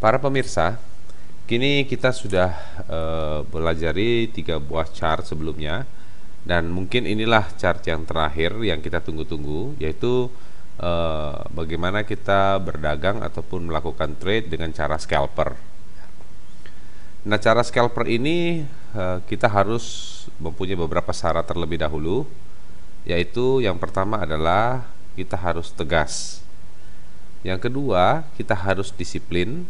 Para pemirsa, kini kita sudah belajari 3 buah chart sebelumnya, dan mungkin inilah chart yang terakhir yang kita tunggu-tunggu, yaitu bagaimana kita berdagang ataupun melakukan trade dengan cara scalper. Nah, cara scalper ini kita harus mempunyai beberapa syarat terlebih dahulu, yaitu yang pertama adalah kita harus tegas. Yang kedua, kita harus disiplin.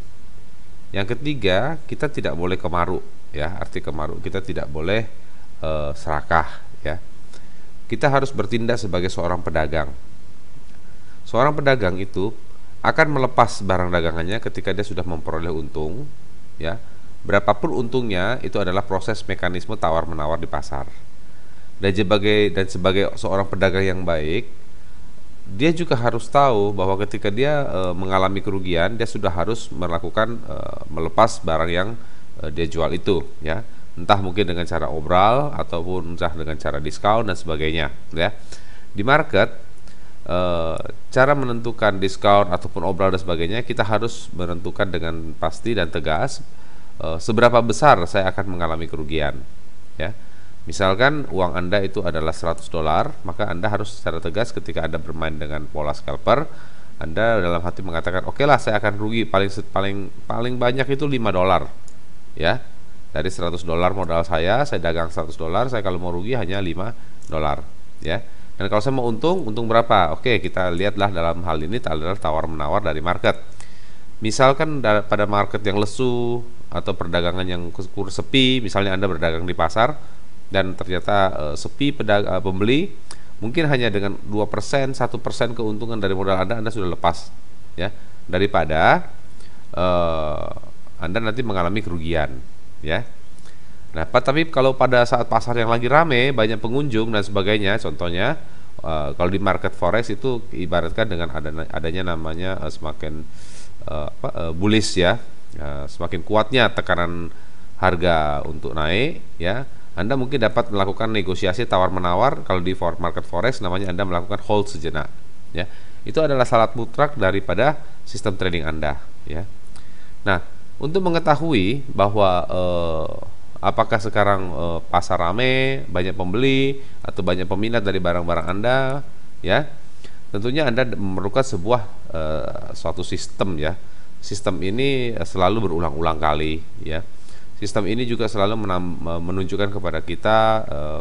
Yang ketiga, kita tidak boleh kemaru, ya. Arti kemaru, kita tidak boleh serakah, ya. Kita harus bertindak sebagai seorang pedagang. Seorang pedagang itu akan melepas barang dagangannya ketika dia sudah memperoleh untung, ya. Berapapun untungnya, itu adalah proses mekanisme tawar-menawar di pasar. Dan sebagai seorang pedagang yang baik, dia juga harus tahu bahwa ketika dia mengalami kerugian, dia sudah harus melakukan melepas barang yang dia jual itu, ya. Entah mungkin dengan cara obral ataupun entah dengan cara diskon dan sebagainya, ya. Di market, cara menentukan diskon ataupun obral dan sebagainya, kita harus menentukan dengan pasti dan tegas seberapa besar saya akan mengalami kerugian, ya. Misalkan uang Anda itu adalah $100, maka Anda harus secara tegas ketika Anda bermain dengan pola scalper, Anda dalam hati mengatakan, oke lah, saya akan rugi paling banyak itu $5, ya. Dari $100 modal saya dagang $100, saya kalau mau rugi hanya $5, ya. Dan kalau saya mau untung berapa? Oke, kita lihatlah dalam hal ini adalah tawar-menawar dari market. Misalkan pada market yang lesu atau perdagangan yang sepi, misalnya Anda berdagang di pasar dan ternyata sepi pembeli, mungkin hanya dengan 2%, 1% keuntungan dari modal Anda sudah lepas, ya, daripada Anda nanti mengalami kerugian, ya. Nah, tapi kalau pada saat pasar yang lagi rame, banyak pengunjung dan sebagainya, contohnya kalau di market forex itu ibaratkan dengan adanya namanya semakin bullish, ya, semakin kuatnya tekanan harga untuk naik, ya. Anda mungkin dapat melakukan negosiasi tawar-menawar. Kalau di market forex namanya Anda melakukan hold sejenak, ya. Itu adalah syarat mutlak daripada sistem trading Anda, ya. Nah, untuk mengetahui bahwa apakah sekarang pasar rame, banyak pembeli atau banyak peminat dari barang-barang Anda, ya, tentunya Anda memerlukan sebuah suatu sistem, ya. Sistem ini selalu berulang-ulang kali, ya. Sistem ini juga selalu menunjukkan kepada kita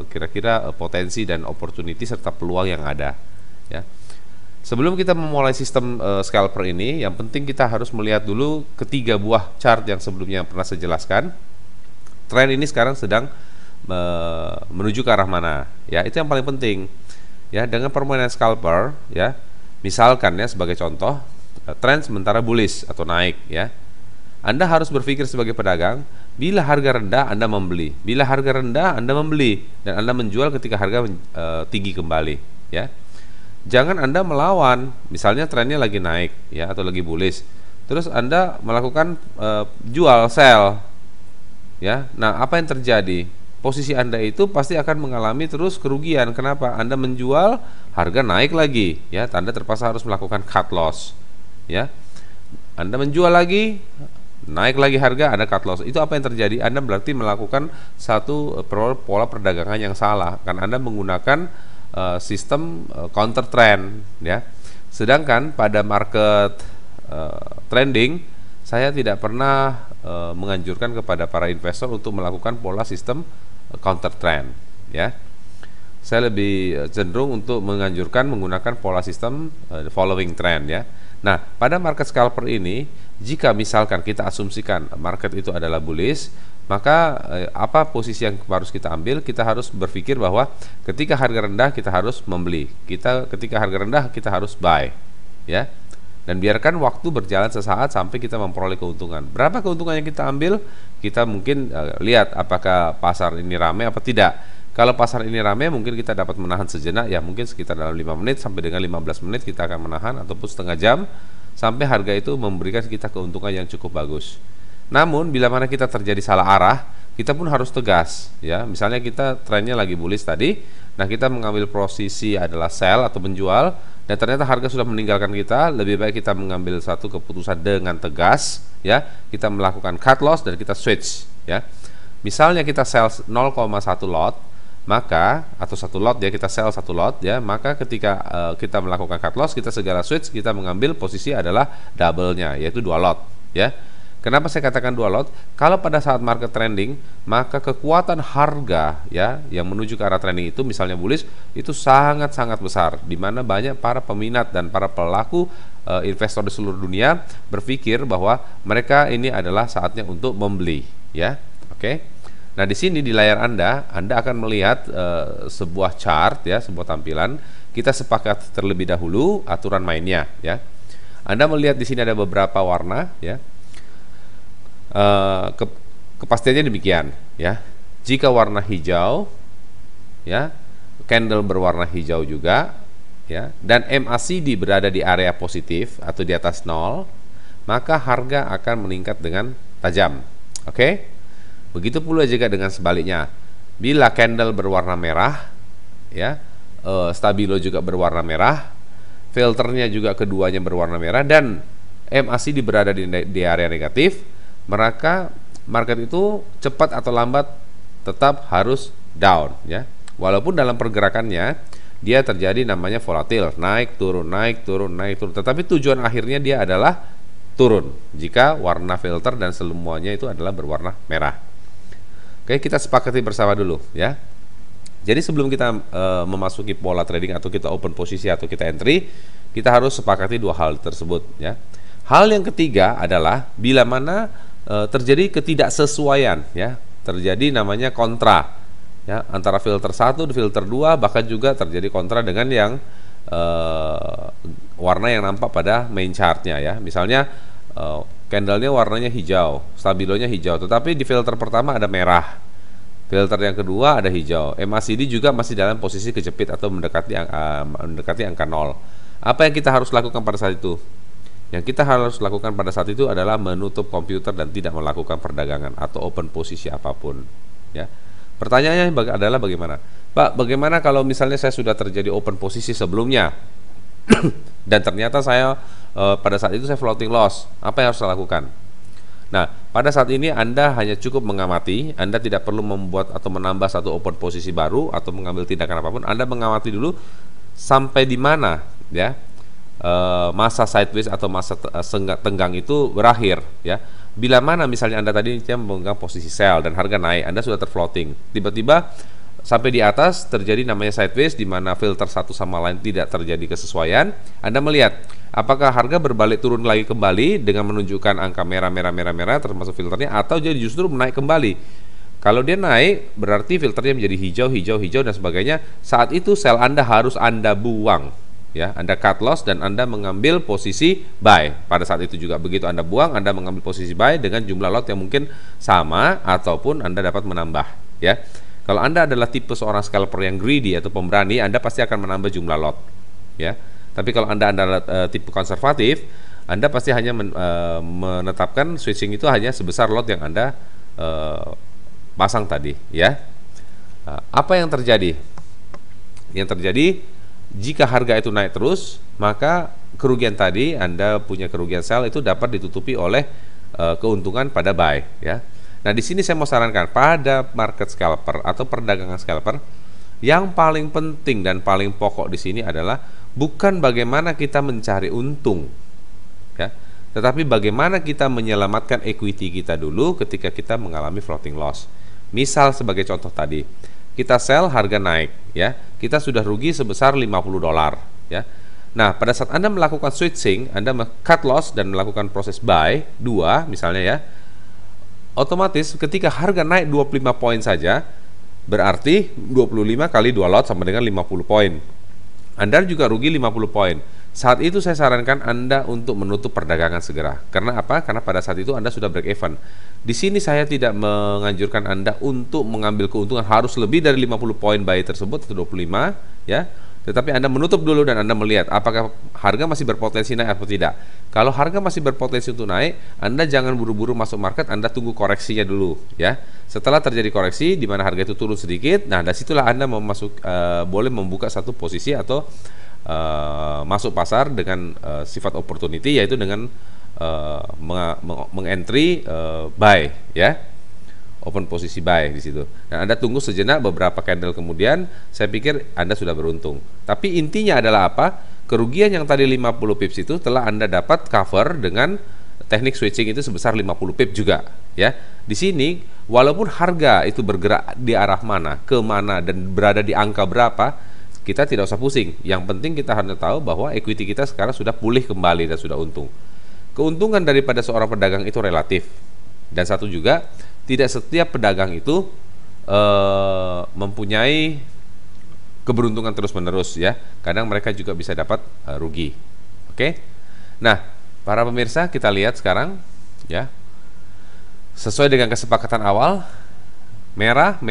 kira-kira potensi dan opportunity serta peluang yang ada, ya. Sebelum kita memulai sistem scalper ini, yang penting kita harus melihat dulu ketiga buah chart yang sebelumnya pernah saya jelaskan. Tren ini sekarang sedang menuju ke arah mana, ya. Itu yang paling penting, ya. Dengan permainan scalper, ya, misalkan, ya, sebagai contoh, tren sementara bullish atau naik, ya. Anda harus berpikir sebagai pedagang, bila harga rendah Anda membeli, bila harga rendah Anda membeli, dan Anda menjual ketika harga tinggi kembali, ya. Jangan Anda melawan, misalnya trennya lagi naik, ya, atau lagi bullish, terus Anda melakukan jual sell, ya. Nah, apa yang terjadi? Posisi Anda itu pasti akan mengalami terus kerugian. Kenapa? Anda menjual, harga naik lagi, ya. Anda terpaksa harus melakukan cut loss, ya. Anda menjual lagi, naik lagi harga, ada cut loss. Itu apa yang terjadi? Anda berarti melakukan satu pola perdagangan yang salah, kan Anda menggunakan sistem counter trend, ya. Sedangkan pada market trending, saya tidak pernah menganjurkan kepada para investor untuk melakukan pola sistem counter trend, ya. Saya lebih cenderung untuk menganjurkan menggunakan pola sistem following trend, ya. Nah, pada market scalper ini, jika misalkan kita asumsikan market itu adalah bullish, maka apa posisi yang harus kita ambil? Kita harus berpikir bahwa ketika harga rendah kita harus membeli, ketika harga rendah kita harus buy, ya. Dan biarkan waktu berjalan sesaat sampai kita memperoleh keuntungan. Berapa keuntungan yang kita ambil? Kita mungkin lihat apakah pasar ini ramai apa tidak. Kalau pasar ini ramai, mungkin kita dapat menahan sejenak, ya, mungkin sekitar dalam 5 menit sampai dengan 15 menit kita akan menahan, ataupun setengah jam sampai harga itu memberikan kita keuntungan yang cukup bagus. Namun bila mana kita terjadi salah arah, kita pun harus tegas ya. Misalnya kita trennya lagi bullish tadi, nah kita mengambil posisi adalah sell atau menjual, dan ternyata harga sudah meninggalkan kita, lebih baik kita mengambil satu keputusan dengan tegas ya. Kita melakukan cut loss dan kita switch ya. Misalnya kita sell 0,1 lot, maka atau satu lot ya, kita sell satu lot ya, maka ketika kita melakukan cut loss, kita segera switch, kita mengambil posisi adalah double-nya, yaitu 2 lot ya. Kenapa saya katakan 2 lot? Kalau pada saat market trending, maka kekuatan harga ya yang menuju ke arah trending itu, misalnya bullish, itu sangat-sangat besar, di mana banyak para peminat dan para pelaku investor di seluruh dunia berpikir bahwa mereka ini adalah saatnya untuk membeli ya. Oke. Nah, di sini di layar Anda akan melihat sebuah chart ya, sebuah tampilan. Kita sepakat terlebih dahulu aturan mainnya ya. Anda melihat di sini ada beberapa warna ya. Kepastiannya demikian ya. Jika warna hijau ya, candle berwarna hijau juga ya, dan MACD berada di area positif atau di atas 0, maka harga akan meningkat dengan tajam. Oke? Begitu pula juga dengan sebaliknya. Bila candle berwarna merah ya, stabilo juga berwarna merah, filternya juga keduanya berwarna merah, dan MACD berada di area negatif, maka market itu cepat atau lambat tetap harus down ya. Walaupun dalam pergerakannya dia terjadi namanya volatil, naik turun, naik turun, naik turun, tetapi tujuan akhirnya dia adalah turun jika warna filter dan semuanya itu adalah berwarna merah. Oke, kita sepakati bersama dulu ya. Jadi sebelum kita memasuki pola trading atau kita open posisi atau kita entry, kita harus sepakati 2 hal tersebut ya. Hal yang ketiga adalah bila mana terjadi ketidaksesuaian ya, terjadi namanya kontra ya, antara filter 1 dan filter 2, bahkan juga terjadi kontra dengan yang warna yang nampak pada main chartnya ya. Misalnya candlenya warnanya hijau, stabilonya hijau, tetapi di filter pertama ada merah, filter yang kedua ada hijau, MACD juga masih dalam posisi kejepit atau mendekati angka 0. Apa yang kita harus lakukan pada saat itu? Yang kita harus lakukan pada saat itu adalah menutup komputer dan tidak melakukan perdagangan atau open posisi apapun ya. Pertanyaannya adalah bagaimana? Pak, bagaimana kalau misalnya saya sudah terjadi open posisi sebelumnya dan ternyata saya pada saat itu saya floating loss, apa yang harus saya lakukan? Nah, pada saat ini Anda hanya cukup mengamati, Anda tidak perlu membuat atau menambah satu open posisi baru atau mengambil tindakan apapun. Anda mengamati dulu sampai di mana ya masa sideways atau masa tenggang itu berakhir ya. Bila mana misalnya Anda tadi memegang posisi sell dan harga naik, Anda sudah terfloating, tiba-tiba sampai di atas terjadi namanya sideways, di mana filter satu sama lain tidak terjadi kesesuaian. Anda melihat apakah harga berbalik turun lagi kembali dengan menunjukkan angka merah termasuk filternya, atau jadi justru menaik kembali. Kalau dia naik berarti filternya menjadi hijau dan sebagainya. Saat itu sell Anda harus Anda buang ya, Anda cut loss dan Anda mengambil posisi buy. Pada saat itu juga begitu Anda buang, Anda mengambil posisi buy dengan jumlah lot yang mungkin sama ataupun Anda dapat menambah ya. Kalau Anda adalah tipe seorang scalper yang greedy atau pemberani, Anda pasti akan menambah jumlah lot ya. Tapi kalau Anda adalah tipe konservatif, Anda pasti hanya menetapkan switching itu hanya sebesar lot yang Anda pasang tadi ya. Apa yang terjadi? Yang terjadi jika harga itu naik terus, maka kerugian tadi, Anda punya kerugian sell itu dapat ditutupi oleh keuntungan pada buy ya. Nah, di sini saya mau sarankan pada market scalper atau perdagangan scalper, yang paling penting dan paling pokok di sini adalah bukan bagaimana kita mencari untung ya, tetapi bagaimana kita menyelamatkan equity kita dulu ketika kita mengalami floating loss. Misal sebagai contoh tadi, kita sell harga naik ya, kita sudah rugi sebesar $50 ya. Nah, pada saat Anda melakukan switching, Anda cut loss dan melakukan proses buy 2 misalnya ya, otomatis ketika harga naik 25 poin saja, berarti 25 kali 2 lot sama dengan 50 poin. Anda juga rugi 50 poin. Saat itu saya sarankan Anda untuk menutup perdagangan segera. Karena apa? Karena pada saat itu Anda sudah break even. Di sini saya tidak menganjurkan Anda untuk mengambil keuntungan harus lebih dari 50 poin buy tersebut atau 25 ya. Tetapi Anda menutup dulu dan Anda melihat apakah harga masih berpotensi naik atau tidak. Kalau harga masih berpotensi untuk naik, Anda jangan buru-buru masuk market, Anda tunggu koreksinya dulu ya. Setelah terjadi koreksi di mana harga itu turun sedikit, nah dari situlah Anda boleh membuka satu posisi atau masuk pasar dengan sifat opportunity, yaitu dengan mengentry buy ya. Open posisi buy di situ. Dan Anda tunggu sejenak, beberapa candle kemudian saya pikir Anda sudah beruntung. Tapi intinya adalah apa? Kerugian yang tadi 50 pips itu telah Anda dapat cover dengan teknik switching itu sebesar 50 pips juga ya. Di sini walaupun harga itu bergerak di arah mana, ke mana dan berada di angka berapa, kita tidak usah pusing. Yang penting kita harus tahu bahwa equity kita sekarang sudah pulih kembali dan sudah untung. Keuntungan daripada seorang pedagang itu relatif. Dan satu juga, tidak setiap pedagang itu mempunyai keberuntungan terus-menerus ya. Kadang mereka juga bisa dapat rugi. Oke. Nah, para pemirsa, kita lihat sekarang ya. Sesuai dengan kesepakatan awal, merah,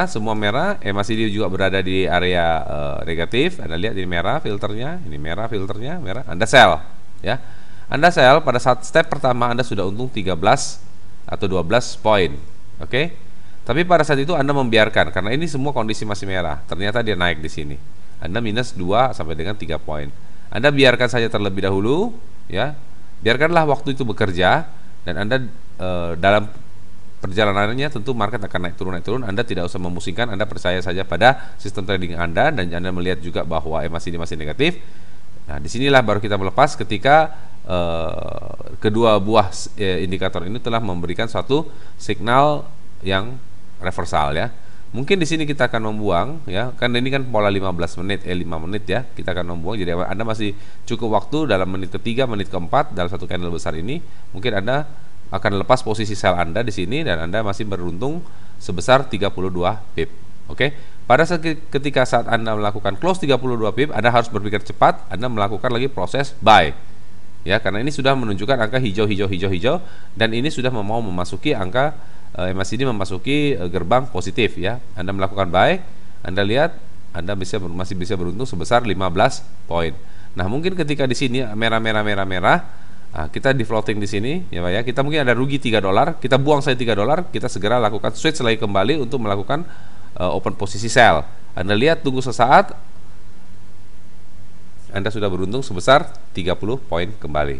semua merah. MACD juga berada di area negatif. Anda lihat ini merah filternya, merah. Anda sell ya. Anda sell pada saat step pertama Anda sudah untung 13 atau 12 poin. Oke. Tapi pada saat itu Anda membiarkan karena ini semua kondisi masih merah. Ternyata dia naik di sini. Anda minus 2 sampai dengan 3 poin. Anda biarkan saja terlebih dahulu ya. Biarkanlah waktu itu bekerja dan Anda dalam perjalanannya tentu market akan naik turun. Anda tidak usah memusingkan, Anda percaya saja pada sistem trading Anda dan Anda melihat juga bahwa MACD masih negatif. Nah, disinilah baru kita melepas ketika kedua buah indikator ini telah memberikan suatu signal yang reversal ya. Mungkin di sini kita akan membuang ya. Kan ini kan pola 15 menit 5 menit ya. Kita akan membuang. Jadi Anda masih cukup waktu dalam menit ketiga, menit keempat dalam satu candle besar ini. Mungkin Anda akan lepas posisi sell Anda di sini dan Anda masih beruntung sebesar 32 pip. Oke. Pada ketika saat Anda melakukan close 32 pip, Anda harus berpikir cepat. Anda melakukan lagi proses buy. Ya, karena ini sudah menunjukkan angka hijau dan ini sudah mau memasuki angka MACD memasuki gerbang positif ya. Anda melakukan buy, Anda lihat Anda masih bisa beruntung sebesar 15 poin. Nah, mungkin ketika di sini merah, kita di floating di sini ya Pak ya. Kita mungkin ada rugi $3, kita buang saja $3, kita segera lakukan switch lagi kembali untuk melakukan open posisi sell. Anda lihat tunggu sesaat, Anda sudah beruntung sebesar 30 poin kembali.